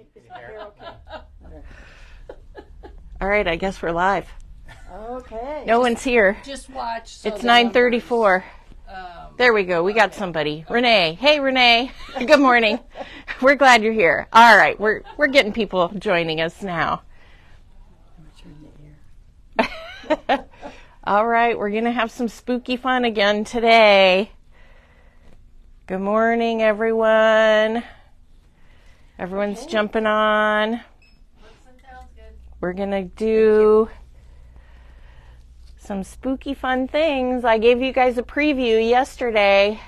Is my hair okay? All right, I guess we're live. Okay. No one's here. Just watch. So It's 9:34. There we go. We got somebody. Renee. Hey, Renee. Good morning. We're glad you're here. All right, we're getting people joining us now. All right, we're going to have some spooky fun again today. Good morning, everyone. Everyone's jumping on. We're going to do some spooky fun things. I gave you guys a preview yesterday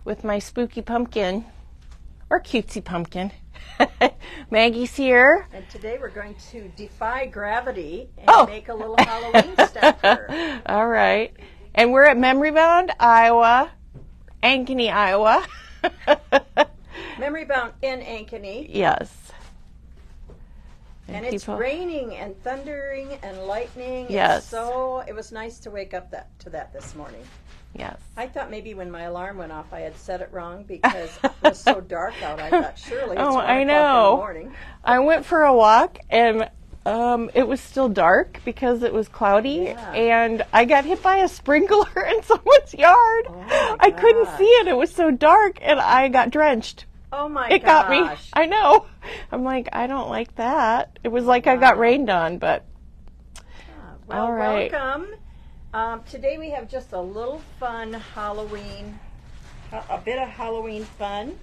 with my spooky pumpkin, or cutesy pumpkin. Maggie's here. And today we're going to defy gravity and make a little Halloween stepper. All right. And we're at Memory Bound, Iowa, Ankeny, Iowa. Memory Bound in Ankeny. Yes. And it's raining and thundering and lightning. Yes. So it was nice to wake up to that this morning. Yes. I thought maybe when my alarm went off I had set it wrong because it was so dark out. I thought surely it's 1 o'clock in the morning. I went for a walk and it was still dark because it was cloudy, and I got hit by a sprinkler in someone's yard. I couldn't see it. It was so dark, and I got drenched. Oh my gosh. It got me. I know. I'm like, I don't like that. It was like I got rained on, but well, all right. Welcome. Today we have just a little fun Halloween, a bit of Halloween fun.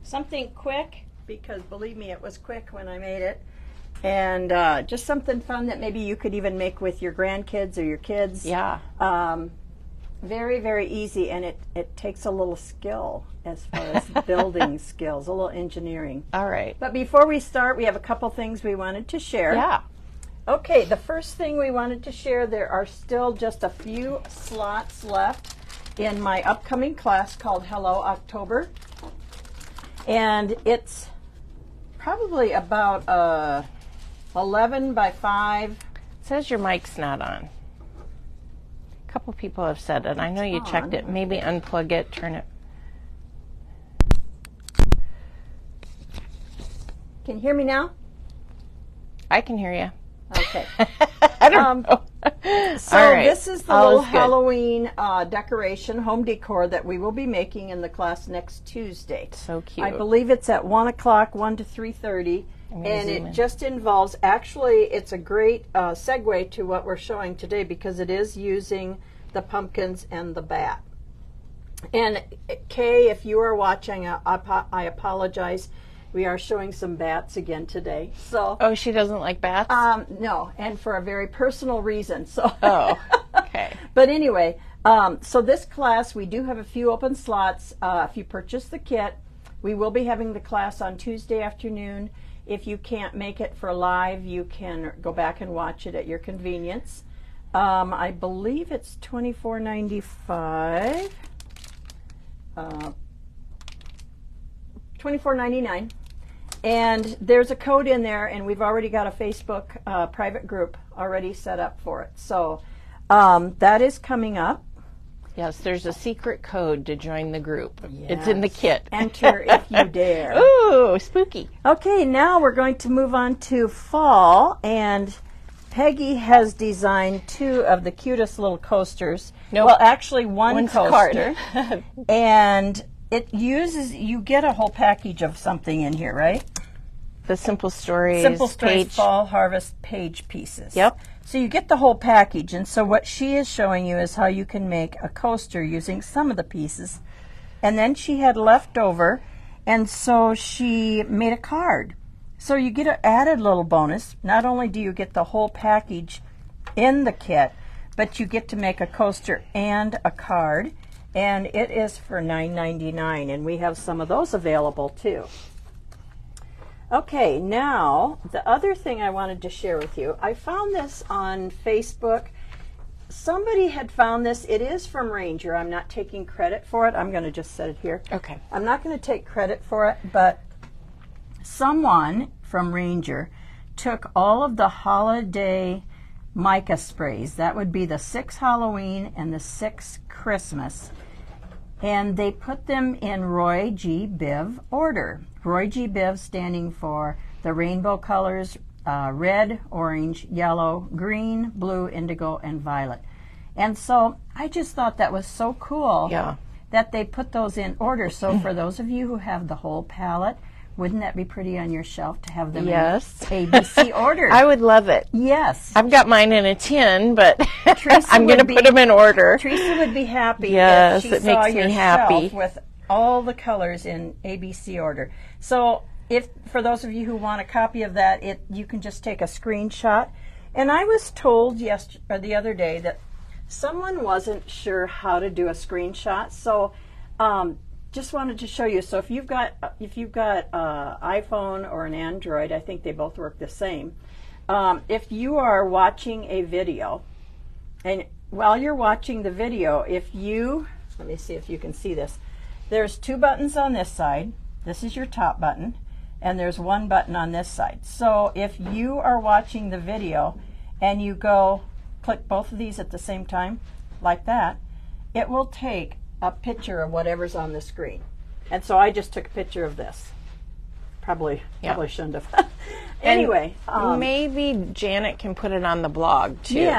Something quick, because believe me, it was quick when I made it. And just something fun that maybe you could even make with your grandkids or your kids. Yeah. Very, very easy, and it takes a little skill as far as building skills, a little engineering. All right. But before we start, we have a couple things we wanted to share. Yeah. Okay, the first thing we wanted to share, there are still just a few slots left in my upcoming class called Hello October. And it's probably about 11 by 5. It says your mic's not on. A couple people have said it. I know you checked it. Maybe unplug it, turn it. Can you hear me now? I can hear you. Okay. I don't know. So right. This is the little Halloween decoration, home decor that we will be making in the class next Tuesday. So cute. I believe it's at 1 o'clock, 1 to 3:30. And it just involves, actually, it's a great segue to what we're showing today because it is using the pumpkins and the bat. And Kay, if you are watching, I apologize. We are showing some bats again today. So. Oh, she doesn't like bats? No, and for a very personal reason. So. Oh, okay. But anyway, so this class, we do have a few open slots. If you purchase the kit, we will be having the class on Tuesday afternoon. If you can't make it for live, you can go back and watch it at your convenience. I believe it's $24.95. $24.99. And there's a code in there, and we've already got a Facebook private group already set up for it. So that is coming up. Yes, there's a secret code to join the group. Yes. It's in the kit. Enter if you dare. Ooh, spooky. Okay, now we're going to move on to fall, and Peggy has designed 2 of the cutest little coasters. Nope. Well, actually one coaster. Card. And it uses, you get a whole package of something in here, right? The Simple Stories page. Fall Harvest page pieces. Yep. So you get the whole package, and so what she is showing you is how you can make a coaster using some of the pieces. And then she had leftover, and so she made a card. So you get an added little bonus. Not only do you get the whole package in the kit, but you get to make a coaster and a card. And it is for $9.99, and we have some of those available too. Okay, now the other thing I wanted to share with you, I found this on Facebook. Somebody had found this. It is from Ranger. I'm not taking credit for it. I'm going to just set it here. Okay. I'm not going to take credit for it, but someone from Ranger took all of the holiday mica sprays. That would be the 6 Halloween and the 6 Christmas. And they put them in Roy G. Biv order. Roy G. Biv standing for the rainbow colors, red, orange, yellow, green, blue, indigo, and violet. And so I just thought that was so cool that they put those in order. So for those of you who have the whole palette, wouldn't that be pretty on your shelf to have them in ABC order? I would love it. Yes. I've got mine in a tin, but I'm going to put them in order. Teresa would be happy if she it saw makes your me happy. shelf with all the colors in ABC order. So if for those of you who want a copy of that, you can just take a screenshot. And I was told the other day that someone wasn't sure how to do a screenshot. So just wanted to show you. So if you've got iPhone or an Android, I think they both work the same. If you are watching a video, and while you're watching the video, let me see if you can see this. There's two buttons on this side. This is your top button, and there's one button on this side. So if you are watching the video and you click both of these at the same time, like that, it will take a picture of whatever's on the screen. And so I just took a picture of this. Probably shouldn't have. Anyway. Maybe Janet can put it on the blog too.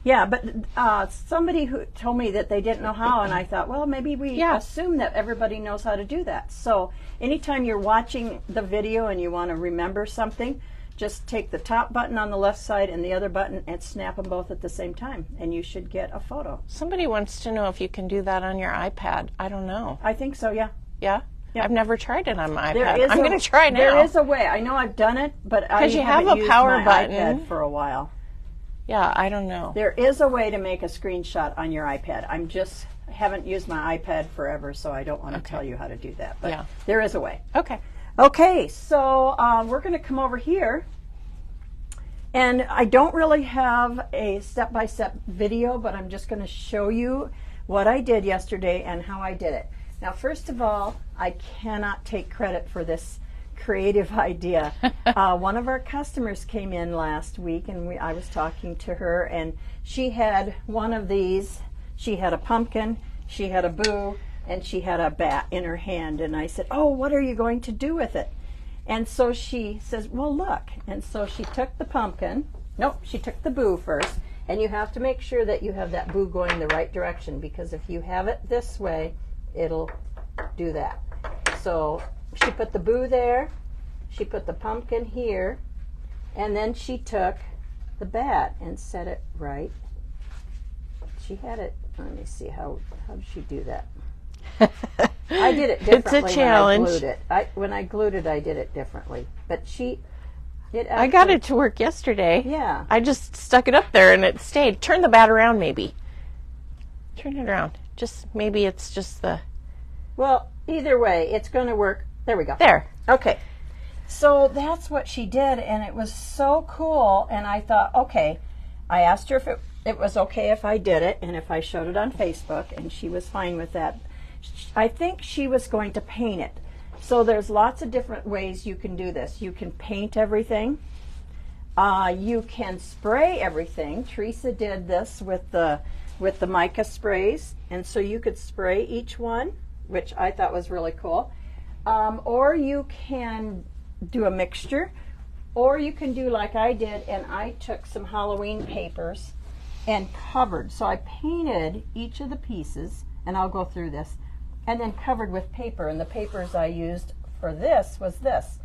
Yeah, but somebody who told me that they didn't know how, and I thought, well, maybe we assume that everybody knows how to do that. So anytime you're watching the video and you want to remember something, just take the top button on the left side and the other button and snap them both at the same time, and you should get a photo. Somebody wants to know if you can do that on your iPad. I don't know. I think so, yeah. Yeah? Yep. I've never tried it on my There iPad. I'm going to try now. There is a way. I know I've done it, but I haven't used my iPad for a while. Yeah, I don't know. There is a way to make a screenshot on your iPad. I haven't used my iPad forever, so I don't want to tell you how to do that. But there is a way. Okay. Okay, so we're going to come over here. And I don't really have a step-by-step video, but I'm just going to show you what I did yesterday and how I did it. Now, first of all, I cannot take credit for this creative idea. One of our customers came in last week, and I was talking to her, and she had one of these. She had a pumpkin, she had a boo, and she had a bat in her hand. And I said, oh, what are you going to do with it? And so she says, well, look. And so she took the pumpkin. Nope, she took the boo first. And you have to make sure that you have that boo going the right direction, because if you have it this way, it'll do that. So she put the boo there, she put the pumpkin here, and then she took the bat and set it right. She had it, let me see, how did she do that? I did it differently. It's a challenge. When I glued it. When I glued it, I did it differently. But I got it to work yesterday. Yeah. I just stuck it up there and it stayed. Turn the bat around, maybe. Turn it around. Maybe it's just the... Well, either way, it's going to work. There we go. There. Okay. So that's what she did, and it was so cool. And I thought, okay. I asked her if it was okay if I did it and if I showed it on Facebook, and she was fine with that. I think she was going to paint it. So there's lots of different ways you can do this. You can paint everything. You can spray everything. Teresa did this with the mica sprays, and so you could spray each one, which I thought was really cool. Or you can do a mixture, or you can do like I did, and I took some Halloween papers and covered. So I painted each of the pieces, and I'll go through this, and then covered with paper. And the papers I used for this was this.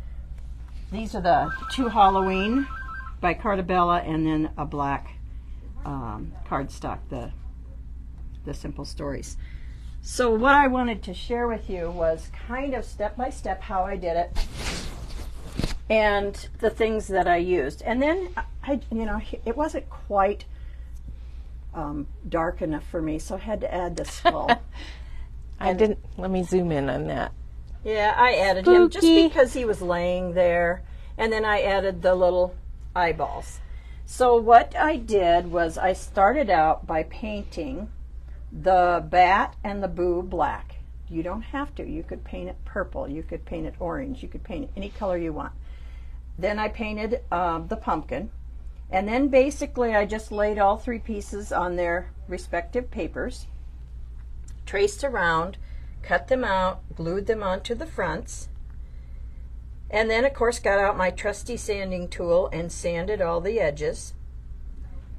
These are the two Halloween by Cartabella, and then a black cardstock, the Simple Stories. So what I wanted to share with you was kind of step by step how I did it and the things that I used. And then it wasn't quite dark enough for me, so I had to add the skull. Let me zoom in on that. Yeah, I added him just because he was laying there, and then I added the little eyeballs. So what I did was I started out by painting the bat and the boo black. You don't have to. You could paint it purple. You could paint it orange. You could paint it any color you want. Then I painted the pumpkin. And then basically I just laid all three pieces on their respective papers, traced around, cut them out, glued them onto the fronts, and then of course got out my trusty sanding tool and sanded all the edges.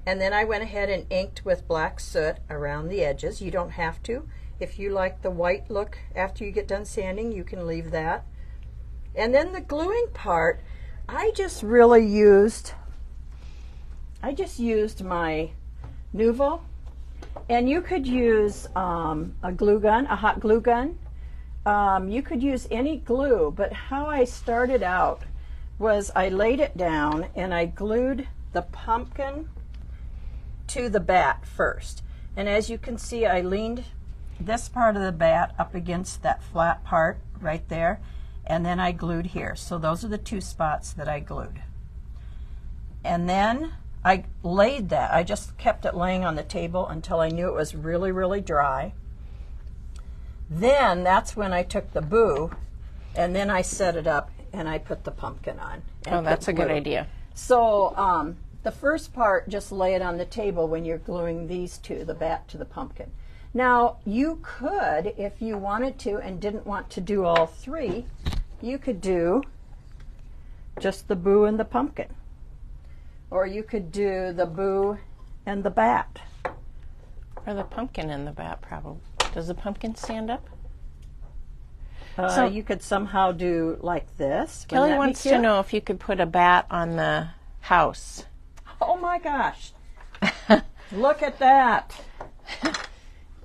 And then I went ahead and inked with black soot around the edges. You don't have to. If you like the white look after you get done sanding, you can leave that. And then the gluing part, I just used my Nuvo, and you could use a glue gun, a hot glue gun. You could use any glue, but how I started out was I laid it down and I glued the pumpkin to the bat first. And as you can see, I leaned this part of the bat up against that flat part right there, and then I glued here. So those are the two spots that I glued. And then I laid that. I just kept it laying on the table until I knew it was really, really dry. Then that's when I took the boo, and then I set it up and I put the pumpkin on. Oh, that's a good idea. So the first part, just lay it on the table when you're gluing these two, the bat to the pumpkin. Now, you could, if you wanted to and didn't want to do all three, you could do just the boo and the pumpkin. Or you could do the boo and the bat. Or the pumpkin and the bat, probably. Does the pumpkin stand up? So you could somehow do like this. Kelly wants to know if you could put a bat on the house. Oh my gosh. Look at that.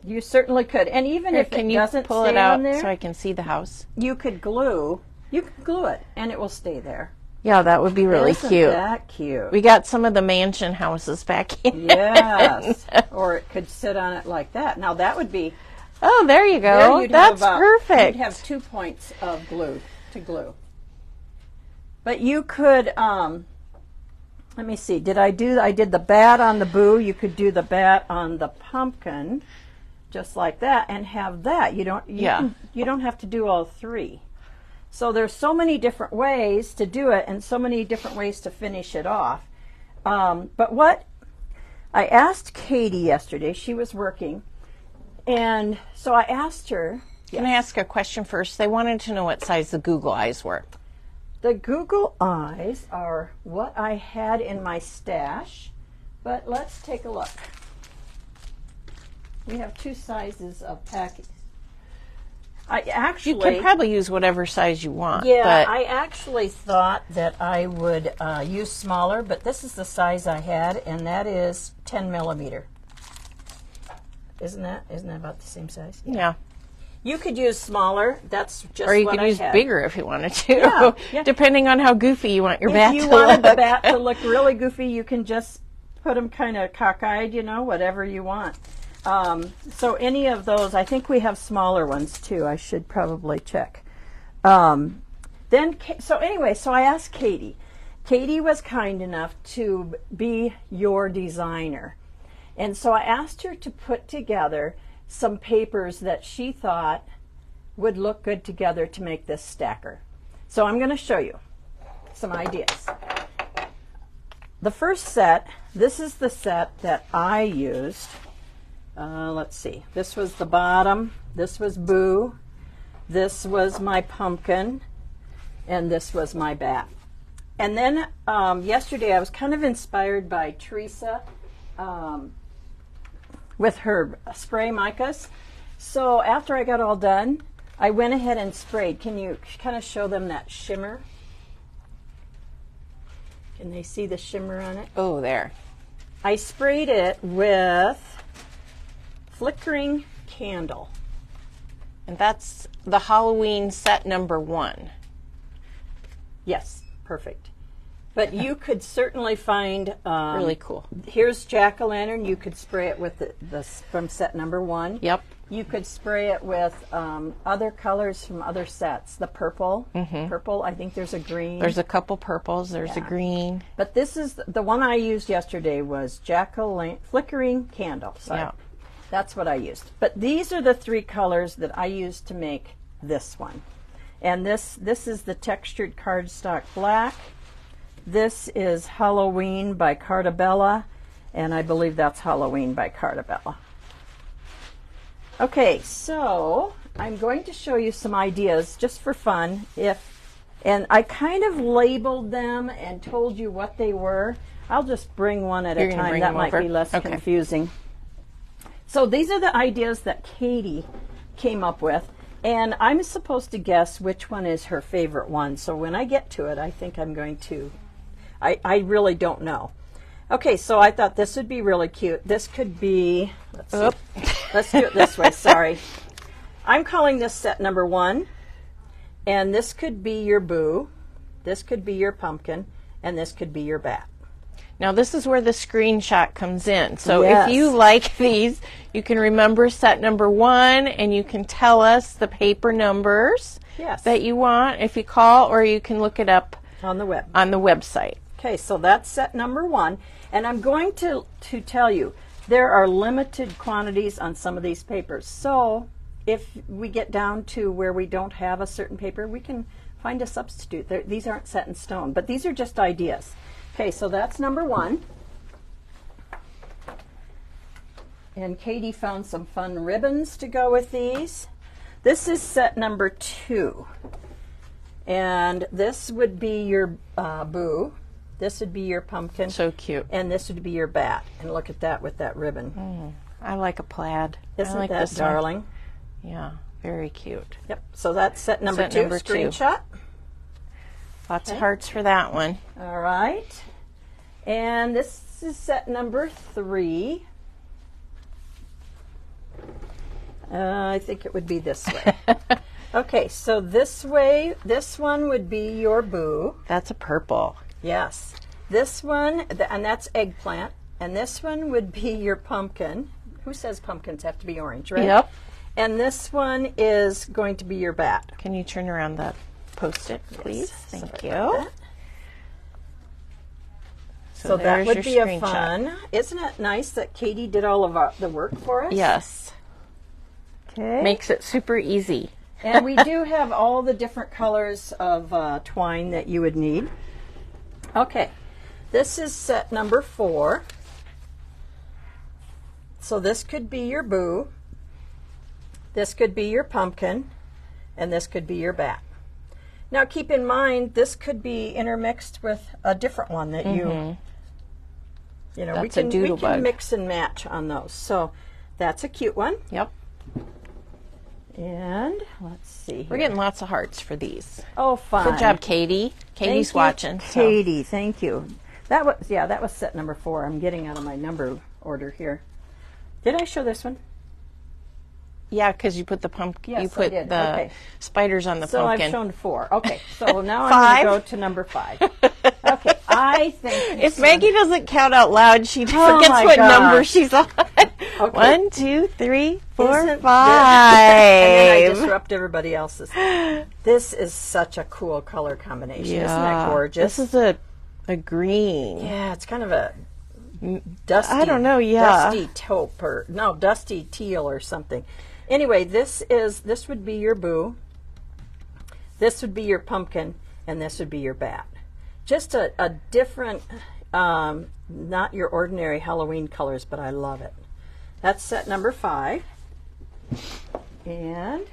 You certainly could. And even if it doesn't pull stay it out on there, so I can see the house? you could glue it and it will stay there. Yeah, that would be really Isn't cute. that cute? We got some of the mansion houses back in. Yes. Or it could sit on it like that. Now that would be... Oh, there you go. There That's perfect. You'd have 2 points of glue to glue. But you could, let me see, I did the bat on the boo. You could do the bat on the pumpkin, just like that, and have that. You don't have to do all three. So there's so many different ways to do it and so many different ways to finish it off. But what I asked Katie yesterday, she was working, and so I asked her. Can I ask a question first? They wanted to know what size the Google eyes were. The Google eyes are what I had in my stash, but let's take a look. We have 2 sizes of packets. You could probably use whatever size you want. Yeah, but I actually thought that I would use smaller, but this is the size I had, and that is 10 millimeter. Isn't that about the same size? Yeah. You could use smaller. That's just or you what could I use had. bigger if you wanted to, Yeah. depending on how goofy you want your bat to look. If you wanted the bat to look really goofy, you can just put them kind of cockeyed, whatever you want. So any of those, I think we have smaller ones too. I should probably check. So I asked Katie. Katie was kind enough to be your designer. And so I asked her to put together some papers that she thought would look good together to make this stacker. So I'm going to show you some ideas. The first set, this is the set that I used. Let's see, this was the bottom, this was Boo, this was my pumpkin, and this was my bat. And then yesterday I was kind of inspired by Teresa with her spray micas. So after I got all done, I went ahead and sprayed. Can you kind of show them that shimmer? Can they see the shimmer on it? Oh, there. I sprayed it with flickering candle. And that's the Halloween set number 1. Yes, perfect. But you could certainly find really cool. Here's jack-o'-lantern. You could spray it with the from set number 1. Yep. You could spray it with other colors from other sets. The purple, purple. I think there's a green. There's a couple purples. There's a green. But this is the one I used yesterday was jack-o'-lantern flickering candle. Sorry. Yeah. That's what I used. But these are the 3 colors that I used to make this one. And this is the textured cardstock black. This is Halloween by Cartabella, and I believe that's Halloween by Cartabella. Okay, so I'm going to show you some ideas just for fun. And I kind of labeled them and told you what they were. I'll just bring one at a time. That might be less confusing. So these are the ideas that Katie came up with. And I'm supposed to guess which one is her favorite one. So when I get to it, I think I'm going to, I really don't know. Okay, so I thought this would be really cute. This could be, let's see. Let's do it this way, sorry. I'm calling this set number 1. And this could be your boo, this could be your pumpkin, and this could be your bat. Now this is where the screenshot comes in. So if you like these, you can remember set number 1 and you can tell us the paper numbers that you want if you call, or you can look it up on the web. On the website. Okay, so that's set number 1. And I'm going to tell you, there are limited quantities on some of these papers. So if we get down to where we don't have a certain paper, we can find a substitute. These aren't set in stone, but these are just ideas. Okay, so that's number 1. And Katie found some fun ribbons to go with these. This is set number 2. And this would be your boo. This would be your pumpkin. So cute. And this would be your bat. And look at that with that ribbon. I like a plaid. Isn't I like that this darling? One. Yeah, very cute. Yep, so that's set number 2, screenshot. Lots of hearts for that one. All right. And this is set number 3. I think it would be this way. Okay, so this way, this one would be your boo. That's a purple. Yes. This one, and that's eggplant. And this one would be your pumpkin. Who says pumpkins have to be orange, right? Yep. And this one is going to be your bat. Can you turn around the Post-it, please? Yes, Thank you. So that would be a fun. Isn't it nice that Katie did all of the work for us? Yes. Okay. Makes it super easy. And we do have all the different colors of twine that you would need. Okay. This is set number 4. So this could be your boo. This could be your pumpkin, and this could be your bat. Now keep in mind, this could be intermixed with a different one that you know, we can mix and match on those. So that's a cute one. Yep. And let's see here. We're getting lots of hearts for these. Oh, fun. Good job, Katie. Katie's watching. Katie, thank you. That was set number 4. I'm getting out of my number order here. Did I show this one? Yeah, because you put the pumpkin. Yes, you put the spiders on the pumpkin. So I've shown 4. Okay, so now I'm going to go to number 5. Okay, I think if Maggie doesn't count out loud, she forgets what number she's on. Okay. 1, 2, 3, 4, 5. And then I disrupt everybody else's. This is such a cool color combination. Isn't that gorgeous? This is a green. Yeah, it's kind of a dusty. I don't know. Yeah, dusty taupe or no, dusty teal or something. Anyway, this would be your boo, this would be your pumpkin, and this would be your bat. Just a different, not your ordinary Halloween colors, but I love it. That's set number 5. And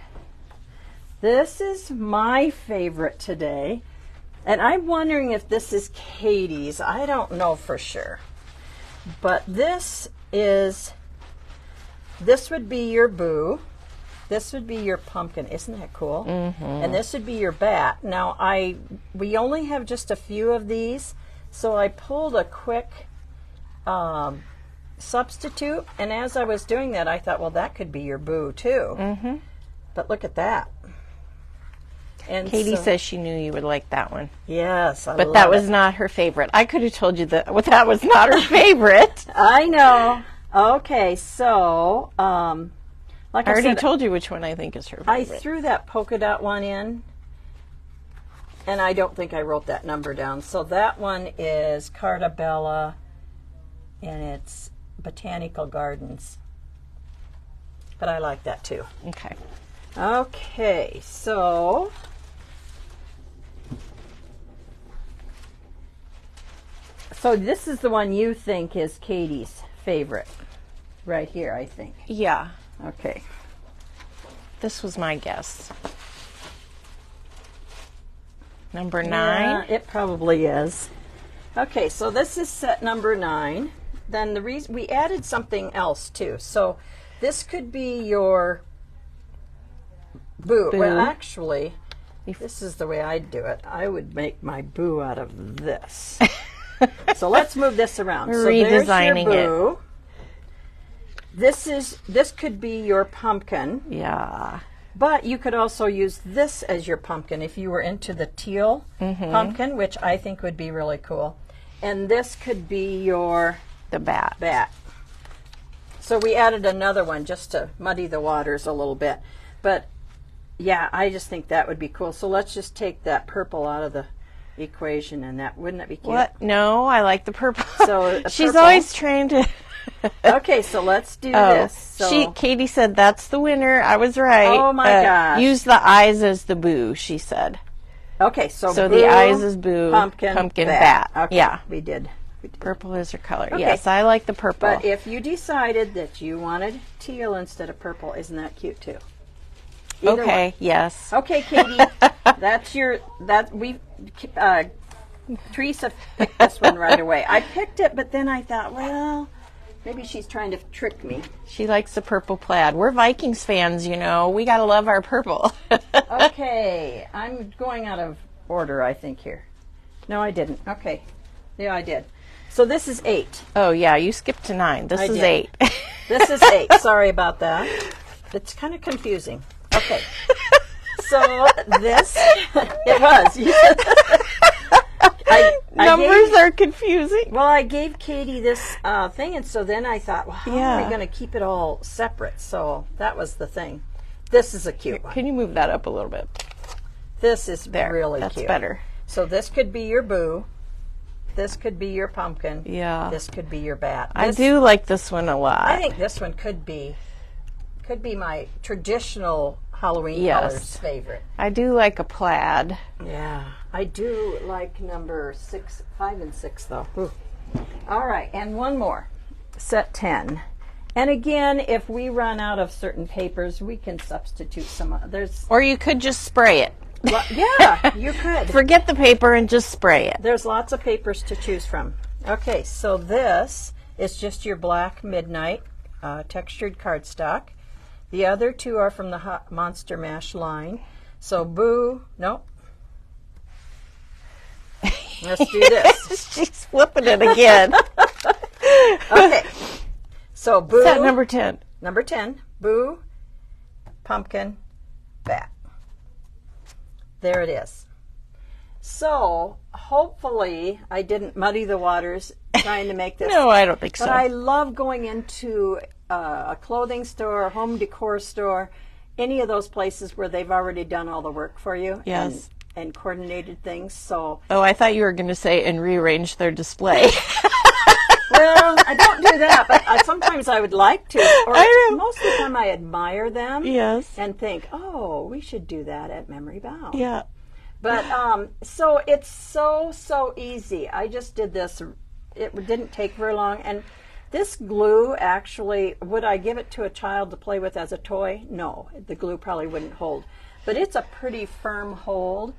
this is my favorite today. And I'm wondering if this is Katie's. I don't know for sure. But this would be your boo. This would be your pumpkin. Isn't that cool? Mm-hmm. And this would be your bat. Now, we only have just a few of these, so I pulled a quick substitute. And as I was doing that, I thought, well, that could be your boo, too. Mm-hmm. But look at that. And Katie says she knew you would like that one. Yes, but that was not her favorite. I could have told you that that was not her favorite. I know. Okay, so like I already told you which one I think is her favorite. I threw that polka dot one in, and I don't think I wrote that number down. So that one is Carta Bella, and it's Botanical Gardens. But I like that too. Okay. Okay, so this is the one you think is Katie's favorite, right here, I think. Yeah. Okay. This was my guess. Number 9. Yeah, it probably is. Okay, so this is set number 9. Then the reason we added something else too. So this could be your boo. Well, actually, this is the way I'd do it. I would make my boo out of this. So let's move this around. We're so redesigning there's your boo. This could be your pumpkin. Yeah. But you could also use this as your pumpkin if you were into the teal pumpkin, which I think would be really cool. And this could be your the bat. So we added another one just to muddy the waters a little bit. But yeah, I just think that would be cool. So let's just take that purple out of the equation, and that wouldn't that be cute? What? No, I like the purple. So she's always trying to. Okay, so let's do this. So Katie said that's the winner. I was right. Oh my gosh! Use the eyes as the boo. She said. Okay, so boo, the eyes is boo. Pumpkin, bat. Okay, yeah, we did. Purple is her color. Okay. Yes, I like the purple. But if you decided that you wanted teal instead of purple, isn't that cute too? Either okay. one. Yes. Okay, Katie, Teresa picked this one right away. I picked it, but then I thought, well, maybe she's trying to trick me. She likes the purple plaid. We're Vikings fans, you know. We gotta love our purple. Okay, I'm going out of order, I think, here. No, I didn't. Okay. Yeah, I did. So this is 8. Oh, yeah, you skipped to 9. This is 8. This is 8. Sorry about that. It's kind of confusing. Okay. So this, it was. Numbers are confusing. Well, I gave Katie this thing, and so then I thought, well, how are we going to keep it all separate? So that was the thing. This is a cute one. Can you move that up a little bit? This is really That's cute. better. So this could be your boo. This could be your pumpkin. Yeah. This could be your bat. I do like this one a lot. I think this one could be my traditional Halloween colors favorite. I do like a plaid. Yeah. I do like number 5 and 6 though. Ooh. All right, and one more. Set 10. And again, if we run out of certain papers, we can substitute some others. Or you could just spray it. Well, yeah, you could. Forget the paper and just spray it. There's lots of papers to choose from. Okay, so this is just your black midnight textured cardstock. The other 2 are from the Hot Monster Mash line. So boo, nope. Let's do this. She's flipping it again. Okay. So boo. Set number 10. Number 10. Boo, pumpkin, bat. There it is. So hopefully I didn't muddy the waters trying to make this. No, I don't think so. But I love going into a clothing store, a home decor store, any of those places where they've already done all the work for you. Yes. And coordinated things. So. Oh, I thought you were going to say and rearrange their display. Well, I don't do that, but sometimes I would like to. Or most of the time I admire them. Yes. And think, oh, we should do that at Memory Bound. Yeah. But so it's so easy. I just did this. It didn't take very long. And this glue actually, would I give it to a child to play with as a toy? No, the glue probably wouldn't hold. But it's a pretty firm hold.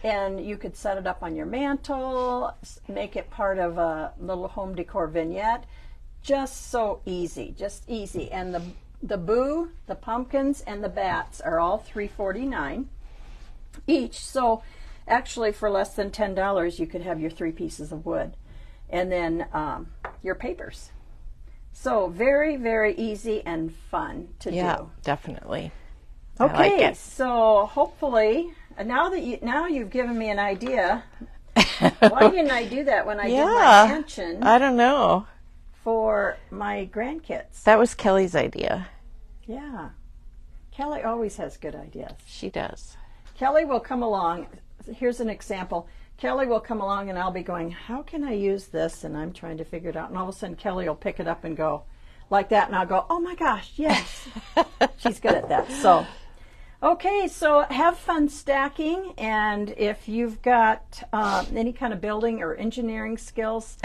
And you could set it up on your mantle, make it part of a little home decor vignette. Just so easy, just easy. And the boo, the pumpkins, and the bats are all $3.49 each. So actually for less than $10, you could have your 3 pieces of wood. And then your papers. So very, very easy and fun to do. Yeah, definitely. Okay, I like it. So hopefully, now you've given me an idea. Why didn't I do that when I did my mansion? I don't know. For my grandkids. That was Kelly's idea. Yeah. Kelly always has good ideas. She does. Kelly will come along. Here's an example. Kelly will come along and I'll be going, how can I use this? And I'm trying to figure it out. And all of a sudden Kelly will pick it up and go like that. And I'll go, oh my gosh, yes. She's good at that. So, okay, so have fun stacking. And if you've got any kind of building or engineering skills,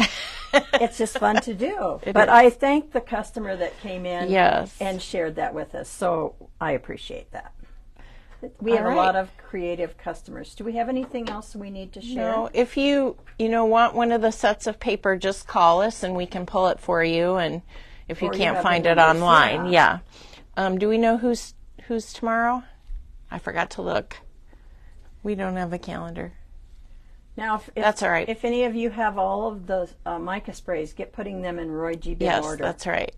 It's just fun to do. It But is. I thank the customer that came in Yes. and shared that with us. So I appreciate that. We have All a right. lot of creative customers. Do we have anything else we need to share? No, if you want one of the sets of paper, just call us and we can pull it for you. And if you Or you can't have the find it numbers, online, yeah. Do we know who's tomorrow? I forgot to look. We don't have a calendar. Now, if That's all right. If any of you have all of the mica sprays, get putting them in Roy G. Big Yes, order. that's right.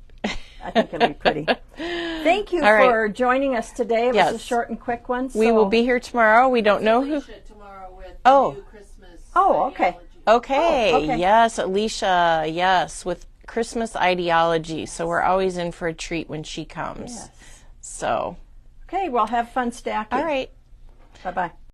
I think it'll be pretty. Thank you All right. for joining us today. It was a Yes. short and quick one. We so- will be here tomorrow. We don't know who. Alicia tomorrow with Oh. the new Christmas. Oh, okay. ideology. Okay. Oh, okay. Yes, Alicia. Yes, with Christmas ideology. So we're always in for a treat when she comes. Yes. So, Okay, well, have fun stacking. all right. Bye-bye.